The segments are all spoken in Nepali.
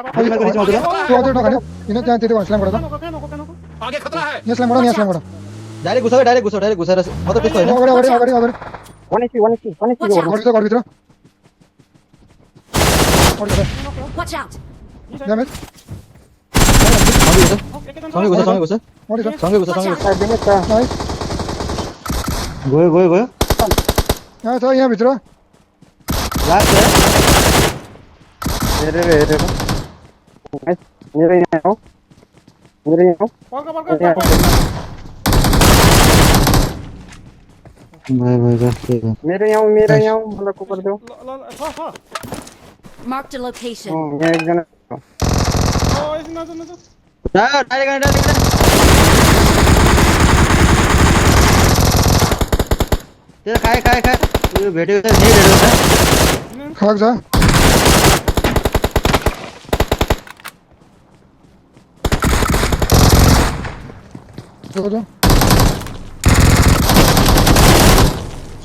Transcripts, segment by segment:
अभी मेरे को नीचे मौजूद है तू आते उठा खाली इन्हें क्या तेरे को स्लैम पड़ा था आगे खतरा है। ये स्लैम पड़ा डायरेक्ट घुसा मतलब पिस्तौल है ना अगर 1 और भीतर और Watch out! डैमेज संगे घुसा और इधर नाइस गयो यहां था यहां भीतर लास्ट है मेरे यहाँ आओ भाई ठीक है मेरे यहाँ मतलब को कर दो Marked a location. मैं एक जना डायरेक्ट तेरा खाए तू भेटे उधर नहीं भेटे उधर खाक जा जो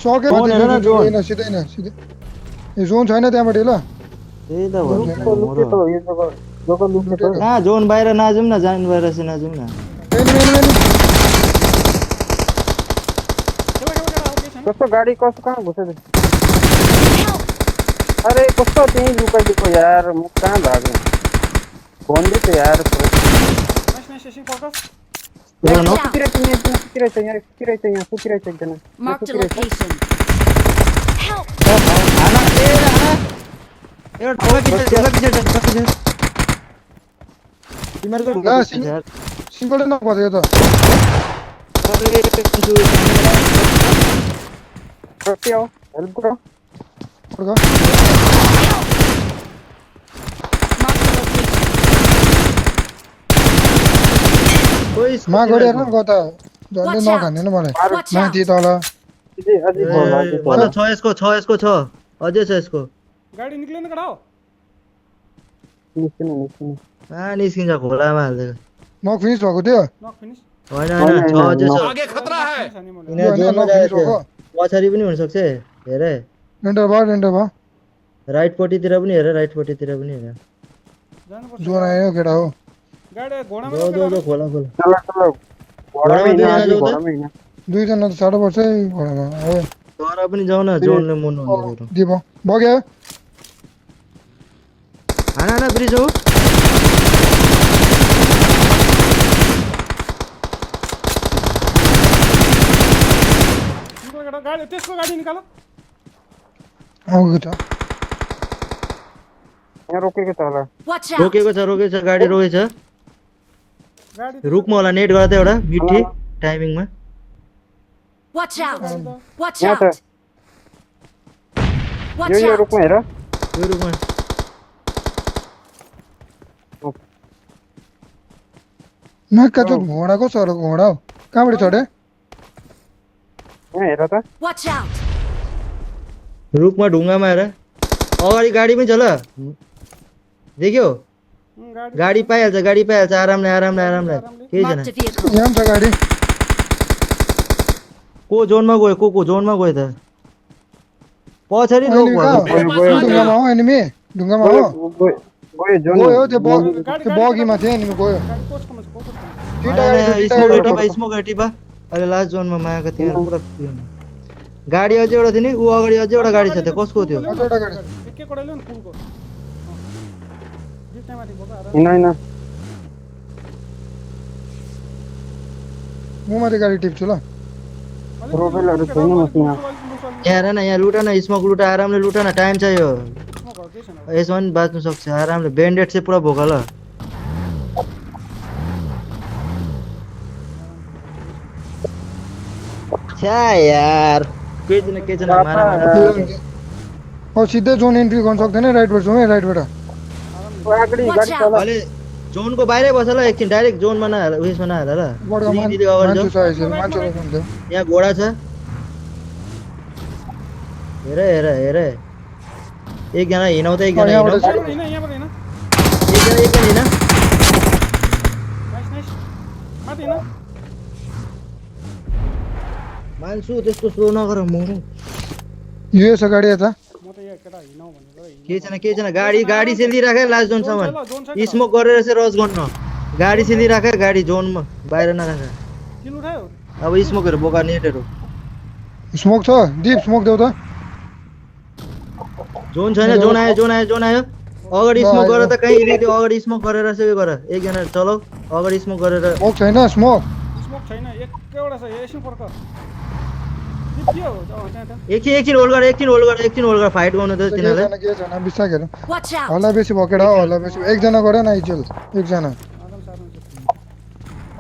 100 के जोन है ना, जोन। सीधे ये जोन छैन त्यहाँबाट ल त्यही त भन्नु लुके तो ये जगह लुके तो ना जोन बाहिर नजाउँ न जान बाहिर चाहिँ नजाउँ न कस्तो गाडी कस्तो कहाँ घुसे अरे कस्तो त्यही लुका दिएको यार म कहाँ भागे भन्दै थियो यार एउटा नो कुतिरहेछ यहाँ एकजना Marked a location. Help! हाना एउटा ढोका किचन तिमीहरुको ढोका किचन यार सिंगल न पर्यो त कति हो हेल्प गरौ पड्का कोही मा गरे न गता झन्डै नखाने न मलाई Watch out! माथि तल अझै मतलब 6 यसको छ अझै छ यसको गाडी निक्लिनु कडा हो निस्किनु निस्किन्छ खोलामा हाल्दै नक फिनिश भएको थियो नक फिनिश होइन छ अझै छ आगे खतरा है। यिनीहरू जोनमा जाएको थियो पछाडि पनि हुन सक्छ हेरे रेन्डर भयो राइट पट्टितिर पनि हेर जानुपर्छ जोन आयो केटा हो गाडी घोडामा जो खोला चल घोडामा दुईजना जाऊ त घोडामा दुईजना त साह्रो पर्छ है घोडामा हो तर पनि जाऊ न जोनले मुन हुन्छ दिप बग्यो हाना ब्रिज हो गाडी त्यसको गाडी निकाल आउको त यहाँ रोकेको छ होला Watch out! रोकेको छ गाडी रोकेछ गाडी रुकमा होला नेट गर्दा एउटा मिठी टाइमिङमा Watch out! Watch यहाँ out! छ Watch यो out! रुकमा हेर यो रुकमा नक्का जो घोडाको सर घोडा हो कहाँबाट चढे यहाँ हेर त Watch out! रुकमा ढुङ्गामा हेर अगाडि गाडी पनि छ ल देख्यो गाडी पाइहाल्छ आरामले केही छैन Marked a vehicle. यहाँ छ गाडी को जोनमा गयो त पछाडि रोक गयो ढुङ्गामा हो एनिमी ढुङ्गामा हो गयो जोन गयो त्यो बगीमा थियो एनिमी गयो गाडी कोचकोमा छ कोचकोमा स्मोक टिपा अहिले लास्ट जोनमा मायाको थियो पुरा गाडी अझै एउटा थियो नि ऊ अगाडि अझै एउटा गाडी छ त्यो कसको थियो एउटा गाडी एक कोडा ल्याउ न पुलको जित्नेमाथि बोका हैन म माथि गाडी टिप्छु ल प्रोफाइलहरु छैन मसँग हेर न यहाँ लुटा न स्मोक लुटा आरामले लुटा न टाइम छ यो यसमा पनि बाँच्नु सक्छ आरामले ब्यान्डेड चाहिँ पुरा भोका ल छ्या यार के छैन मारा अब सिधै जोन एन्ट्री गर्न सक्दैन राइटबाट जाउँ है राइटबाट अगाडि Watch गाडी out! चला अहिले जोनको बाहिरै बस ल एकछिन डाइरेक्ट जोनमा नहाल उयसमा नहाल ल बडा दिदी अगाडि मान्छे जाऊ छ यसरी मान्छे हुनुहुन्थ्यो यहाँ घोडा छ हेर एकजना हिँडाउ त एकजना यहाँबाट हिँडाउ हैन यहाँबाट हैन एकजना हिँड नाइस माथि हैन मान्छु त्यस्तो स्लो नगर म युएस गाडी यता म त यहाँ केटा हिँडौ भनेर के छैन गाडी सेलिराख लास्ट जोन जोनसम्म छ स्मोक गरेर चाहिँ रस गर्न गाडी सेलिराख गाडी जोनमा बाहिर नराख किल उठायो अब स्मोकहरू बोका नेटहरू स्मोक छ दिप स्मोक देऊ त जोन छैन जोन आयो अगाडि स्मोक गरेर त कहीँ इलेक्ट्रिक अगाडि स्मोक गरेर चाहिँ उयो गर एकजना चलाऊ अगाडि स्मोक गरेर स्मोक छैन स्मोक स्मोक छैन एकैवटा छ एकछिन पर्ख दिप के हो त्यहाँ एकछिन होल्ड गर फाइट गर्नु त तिनीहरूलाई के छैन बिस्तारै हेरौँ Watch out! हल्ला बेसी भयो केटा हल्ला बेसी एकजना गर न इजल एकजना आराम साराम छ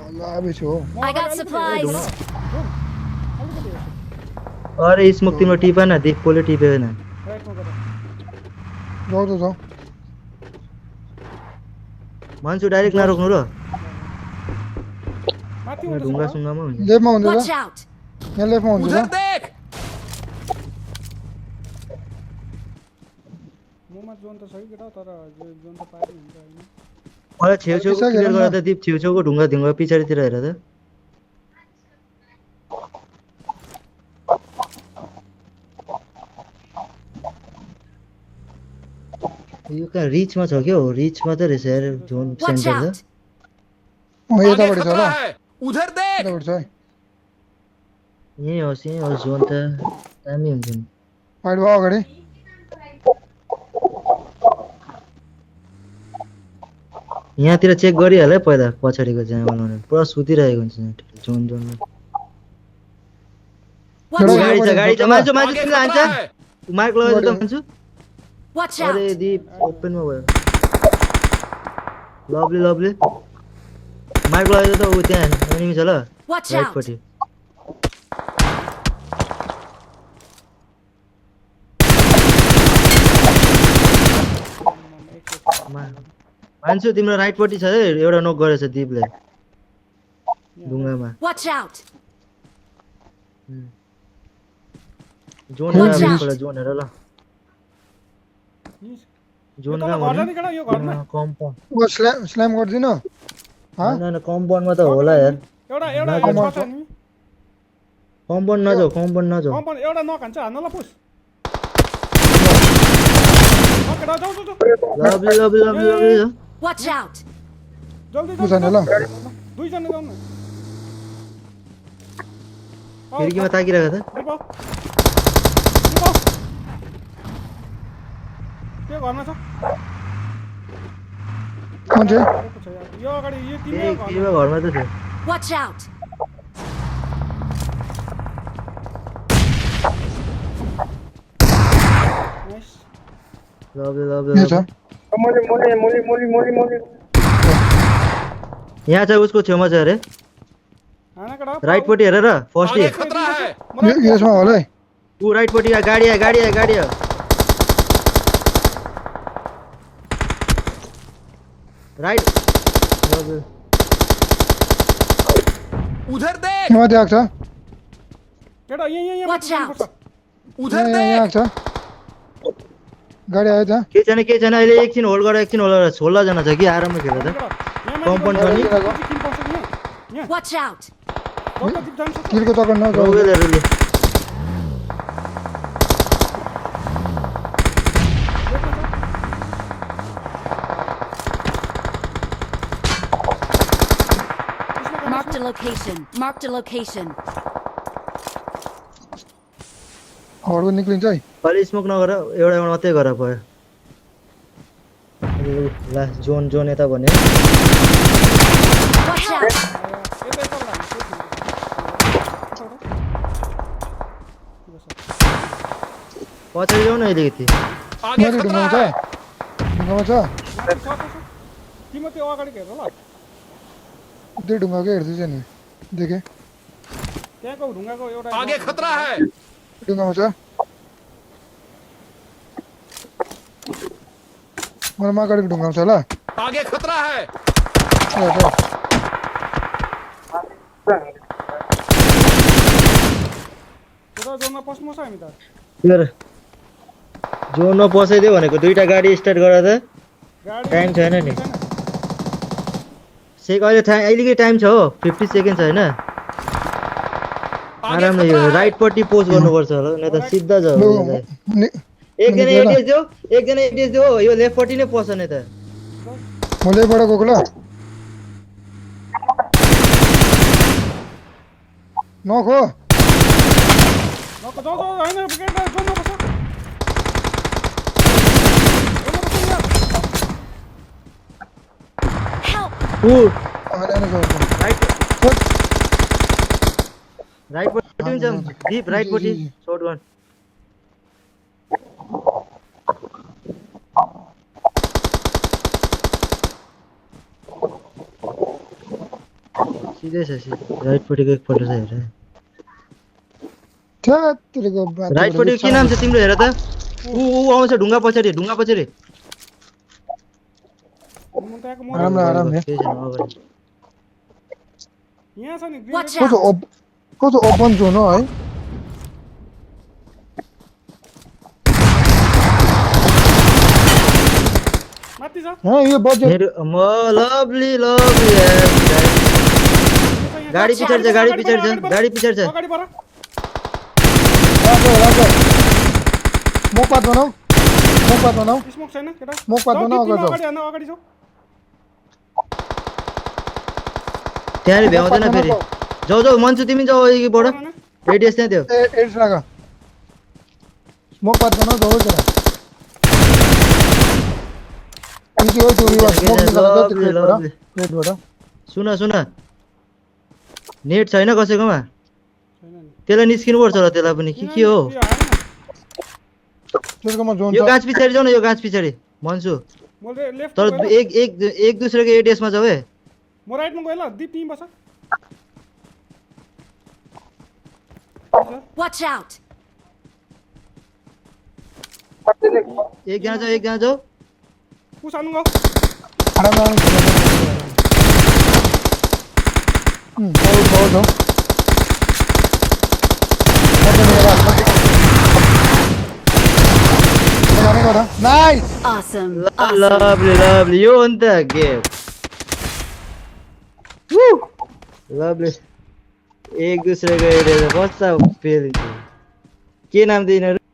हल्ला बेसी हो I got supplies! अलिकति हेर्छु अरे स्मोक तिम्रो टिपेन दिपकोले टिपेन राइटमा गर जाऊ त जाऊ मान्छे डाइरेक्ट नरोक्नु र माथि ढुङ्गा हुन्छ सुङ्गामा हुन्छ लेफ्टमा हुन्छ Watch त out! यहाँ लेफ्टमा हुन्छ त ममा जोन त छ कि केटा तर जोन त पारि हुन्छ हैन मलाई छेउछेउ क्लियर गरेर त दिप छेउछेउको ढुङ्गा पछाडितिर हेर त यो कहाँ रिचमा छ क्या हो रिचमा त रहेछ यार जोन Watch सेन्टर out! त यतापट्टि छ ल यतापट्टि छ है यहीँ होस् जोन त दामी हुन्छ नि फाइट भयो अगाडि यहाँतिर चेक गरिहाल है पहिला पछाडिको जहाँ बनाउने पुरा सुतिरहेको हुन्छ यहाँ जोनमा Watch out! गाडी छ मान्छे तिमीलाई हान्छ मार्क लगाइदियो त मान्छु Watch अरे out! दिप ओपनमा भयो लभली मार्क लगाइदियो त ऊ त्यहाँ एनिमी छ ल Watch out! राइटपट्टि मान्छु तिम्रो राइटपट्टि छ है एउटा नोक गरेछ दिपले ढुङ्गामा Watch out! John Watch out. John हेर ल जोन यो कहाँ घर जाने केटा यो घरमा कम्पाउन्ड ओ स्ल्याम गर्दिन कम्पाउन्डमा त होला यार एउटा नजाऊ। छ त नि कम्पाउन्ड नजाऊ कम्पाउन्ड एउटा नक हान्छ हान्न ल पुस केटा जाऊ लभली Watch out! जल्दी बुझाने ल दुईजना जाउँ न खिड्कीमा ताकिरहेको त के घरमा छ मान्छे यो अगाडि यो तिम्रो ए किमा घरमा त थियो Watch out! नाइस लभली के छ मोली यहाँ छ उसको छेउमा छ अरे हाना केटा राइटपट्टि हेर र फर्स्ट यसमा होला है ऊ राइटपट्टि गाडी आयो राइट यहाँ देखाएको छ केटा यहाँ Watch out! यहाँ आएको छ गाडी आयो त्यहाँ के छैन अहिले एकछिन होल्ड गर 16 जना छ कि आरामले खेल त कम्पाउन्ड छ नि Watch out! किलको तकन नजाऊ रोगेलहरूले Marked a location. Marked a location. घरको निक्लिन्छ है अहिले स्मोक नगर एउटा मात्रै गर भयो ला जोन यता भन्यो Watch out! पछाडि जाऊ न अलिकति मेरो ढुङ्गामा छ तिम्रो त्यो अगाडि हेर ल त्यो ढुङ्गाकै हेर्दैछ नि देखेँ त्यहाँको ढुङ्गाको एउटा ढुङ्गामा छ मेरो अगाडिको ढुङ्गामा छ ल जोनमा पस्नु छ हामी त जोनमा पसाइदियो भनेको दुईटा गाडी स्टार्ट गर त टाइम छैन नि अहिलेकै टाइम छ हो 50 सेकेन्ड छैन आरामले यो राइटपट्टि पोस्ट गर्नुपर्छ होला न त सिधा छ एकजना एडिएस देऊ एकजना एडिएस देऊ हो, यो लेफ्टपट्टि नै पस्छ नि त म लेफ्टबाट गएको ल नख हो नक जाऊ जाऊ हैन विकेट जोनमा बस Help! ऊ आएन जाऊ राइट राइटपट्टि हुन्छ डिप राइटपट्टि शॉर्ट वन सिधै छ राइटपट्टिको एकपल्ट छ हेर त्यतिको बात राइटपट्टिको के नाम छ तिम्रो हेर त ऊ आउँछ ढुङ्गा पछाडि म त यहाँको म आराम आराम है केही छैन अगाडि यहाँ छ नि ग्रिन Watch कस्तो out! कस्तो ओपन जोन हो है माथि छ यहाँ यो बजेट मेरो म लभली लभली गाडी पछाडि छ गाडी पछाडि छ गाडी पछाडि छ अगाडि बर राख मोपात बनाऊ स्मोक छैन केटा मोपात बनाऊ अगाडि जाऊ अगाडि हेर्न अगाडि जाऊ त्यहाँ भ्याउँदैन फेरि जाऊ जाऊ मन्सु तिमी जाऊ अघिबाट रेडियस त्यहाँ थियो ए एड्स राख मोपात बनाऊ जाऊ जरा इजी हो त्यो रिवर्स स्मोक निकाल्छ त्यो प्लेटबाट सुन नेट छैन कसैकोमा छैन नि त्यसलाई निस्किनु पर्छ होला त्यसलाई पनि के हो त्यसकोमा जोन यो छ गाछ पछाडि जाऊ न यो गाछ पछाडि भन्छु म लेफ्ट तर एक दुसरेको एडिएसमा जाऊ है म राइटमा गए ल दिप टिम बस Watch out! एकजना जाऊ उ सानु गयो आराम जाऊ जाऊ नाइस Awesome! लभली यो हो नि त गेम लभली एक दुसरेको एडिएस बस्छ फेरि के नाम दिनु